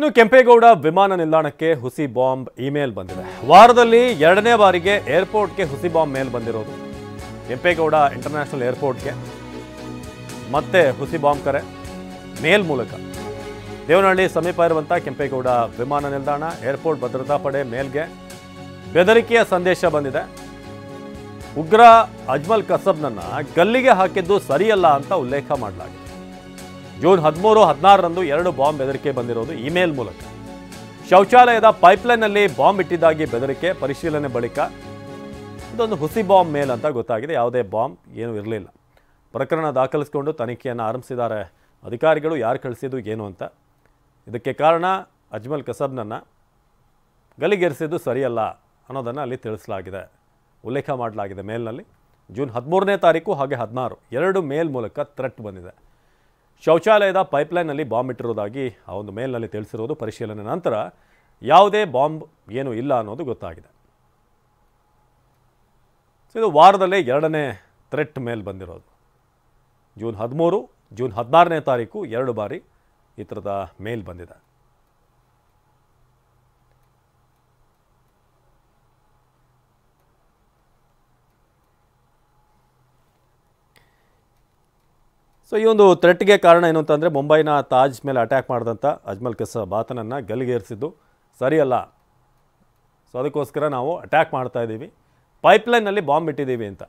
ಇನ್ನು ಕೆಂಪೇಗೌಡ ವಿಮಾನ ನಿಲ್ದಾಣಕ್ಕೆ ಹುಸಿ ಬಾಂಬ್ ಇಮೇಲ್ ಬಂದಿದೆ. ವಾರದಲ್ಲಿ ಎರಡನೇ ಬಾರಿಗೆ ಏರ್ಪೋರ್ಟ್ಗೆ ಹುಸಿ ಬಾಂಬ್ ಮೇಲ್ ಬಂದಿರೋದು. ಕೆಂಪೇಗೌಡ ಇಂಟರ್ನ್ಯಾಷನಲ್ ಏರ್ಪೋರ್ಟ್ಗೆ ಮತ್ತೆ ಹುಸಿ ಬಾಂಬ್ ಕರೆ ಮೇಲ್ ಮೂಲಕ. ದೇವನಹಳ್ಳಿ ಸಮೀಪ ಇರುವಂಥ ಕೆಂಪೇಗೌಡ ವಿಮಾನ ನಿಲ್ದಾಣ ಏರ್ಪೋರ್ಟ್ ಭದ್ರತಾ ಪಡೆ ಮೇಲ್ಗೆ ಬೆದರಿಕೆಯ ಸಂದೇಶ ಬಂದಿದೆ. ಉಗ್ರ ಅಜ್ಮಲ್ ಕಸಬ್ನನ್ನ ಗಲ್ಲಿಗೆ ಹಾಕಿದ್ದು ಸರಿಯಲ್ಲ ಅಂತ ಉಲ್ಲೇಖ ಮಾಡಲಾಗಿದೆ. ಜೂನ್ 13-16ರಂದು 2 ಬಾಂಬ್ ಬೆದರಿಕೆ ಬಂದಿರೋದು ಇಮೇಲ್ ಮೂಲಕ. ಶೌಚಾಲಯದ ಪೈಪ್ಲೈನ್ನಲ್ಲಿ ಬಾಂಬ್ ಇಟ್ಟಿದ್ದಾಗಿ ಬೆದರಿಕೆ, ಪರಿಶೀಲನೆ ಬಳಿಕ ಇದೊಂದು ಹುಸಿ ಬಾಂಬ್ ಮೇಲ್ ಅಂತ ಗೊತ್ತಾಗಿದೆ. ಯಾವುದೇ ಬಾಂಬ್ ಏನೂ ಇರಲಿಲ್ಲ. ಪ್ರಕರಣ ದಾಖಲಿಸಿಕೊಂಡು ತನಿಖೆಯನ್ನು ಆರಂಭಿಸಿದ್ದಾರೆ ಅಧಿಕಾರಿಗಳು. ಯಾರು ಕಳಿಸಿದ್ದು ಏನು ಅಂತ. ಇದಕ್ಕೆ ಕಾರಣ ಅಜ್ಮಲ್ ಕಸಬ್ನನ್ನು ಗಲ್ಲಿಗೇರಿಸಿದ್ದು ಸರಿಯಲ್ಲ ಅನ್ನೋದನ್ನು ಅಲ್ಲಿ ತಿಳಿಸಲಾಗಿದೆ, ಉಲ್ಲೇಖ ಮಾಡಲಾಗಿದೆ ಮೇಲ್ನಲ್ಲಿ. ಜೂನ್ 13ನೇ ತಾರೀಕು ಹಾಗೆ 16 2 ಮೇಲ್ ಮೂಲಕ ಥ್ರೆಟ್ ಬಂದಿದೆ. ಶೌಚಾಲಯದ ಪೈಪ್ಲೈನ್ನಲ್ಲಿ ಬಾಂಬ್ ಇಟ್ಟಿರೋದಾಗಿ ಆ ಒಂದು ಮೇಲ್ನಲ್ಲಿ ತಿಳಿಸಿರೋದು. ಪರಿಶೀಲನೆ ನಂತರ ಯಾವುದೇ ಬಾಂಬ್ ಏನೂ ಇಲ್ಲ ಅನ್ನೋದು ಗೊತ್ತಾಗಿದೆ. ಸೊ ಇದು ವಾರದಲ್ಲೇ 2ನೇ ಥ್ರೆಟ್ ಮೇಲ್ ಬಂದಿರೋದು. ಜೂನ್ 13, ಜೂನ್ 16ನೇ ತಾರೀಕು 2 ಬಾರಿ ಈ ಥರದ ಮೇಲ್ ಬಂದಿದೆ. ಸೊ ಈ ಒಂದು ಥ್ರೆಟ್ಗೆ ಕಾರಣ ಏನು ಅಂತಂದರೆ, ಮುಂಬೈನ ತಾಜ್ ಮೇಲೆ ಅಟ್ಯಾಕ್ ಮಾಡಿದಂಥ ಅಜ್ಮಲ್ ಕಸಬ್ ಆತನನ್ನು ಗಲ್ಲಿಗೇರಿಸಿದ್ದು ಸರಿಯಲ್ಲ. ಸೊ ಅದಕ್ಕೋಸ್ಕರ ನಾವು ಅಟ್ಯಾಕ್ ಮಾಡ್ತಾ ಇದ್ದೀವಿ, ಪೈಪ್ಲೈನ್ನಲ್ಲಿ ಬಾಂಬ್ ಇಟ್ಟಿದ್ದೀವಿ ಅಂತ.